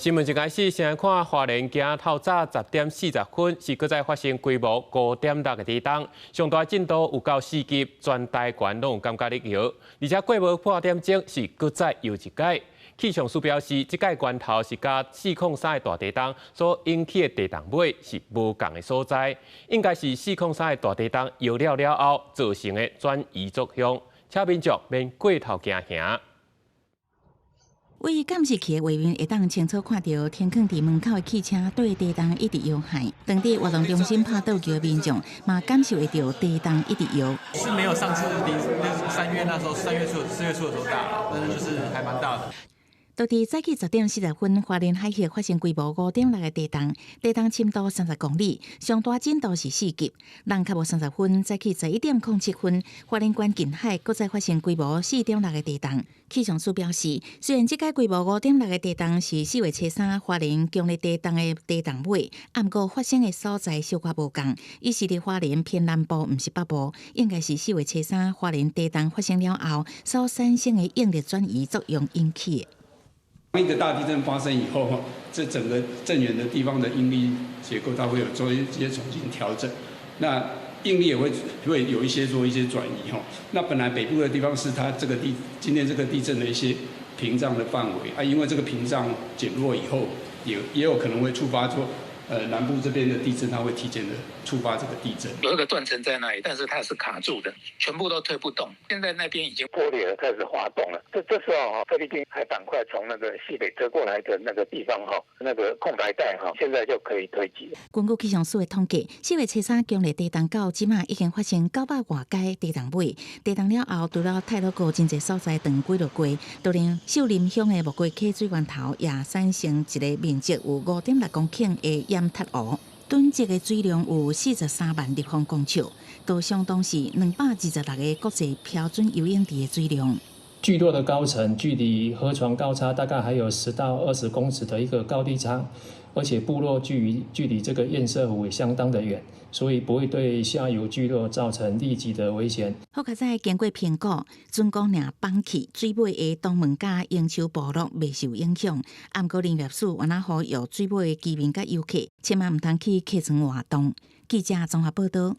新闻一开始，先来看花莲今透早10:40分，是搁再发生规模5.6个地震，上大震度有到4级，全台湾拢有感觉力摇，而且过无半点钟是搁再又一届。气象署表示，这届源头是甲4.3个大地震所引起的地震尾是无共的所在，应该是4.3个大地震摇了后造成的转移作用，请民众免过头惊吓。位于监视器的画面会当清楚看到停靠伫门口的汽车对地动一直摇晃。当地活动中心拍倒球的民众嘛感受会到地动一直摇。是没有上次3月那时候4月初的时候大了，但是就是还蛮大的。到伫早起10:40分，花莲海峡发生规模5.6个地动，地动深度30公里，上大震度是4级。人较无30分，早起11:07分，花莲县近海搁再发生规模4.6个地动。气象署表示，虽然这届规模5.6个地动是4月初3花莲强烈地动的地动尾，不过发生的所在小可无共，伊是伫花莲偏南部，毋是北部，应该是4月初3花莲地动发生了后所产生的应力转移作用引起的。一个大地震发生以后，这整个震源的地方的应力结构，它会有做一些重新调整。那应力也会有一些做一些转移哈。那本来北部的地方是它这个今天这个地震的一些屏障的范围啊，因为这个屏障减弱以后，也有可能会触发出南部这边的地震，它会提前的触发这个地震。有一个断层在那里，但是它是卡住的，全部都推不动。现在那边已经破裂了，开始滑动了。这时候菲律宾海板块从那个西北折过来的那个地方那个空白带现在就可以推挤了。根据气象署的统计，4月初3强烈地动到即马已经发生900多届地动尾。地动了后，除了太鲁阁真侪所在断轨落过，就连秀林乡的木瓜溪水源头也产生一个面积有5.6公顷的淹塌湖。囤积的水量有43万立方公尺，都相当是226个国际标准游泳池的水量。聚落的高层距离河床高差大概还有10到20公尺的一个高低差，而且部落距离这个堰塞湖也相当的远，所以不会对下游聚落造成立即的危险。好卡在经过评估，准讲俩放弃水尾的东门甲营丘部落未受影响。不过林业署原来呼吁水尾的居民甲游客，千万唔通去客庄活动。记者综合报道。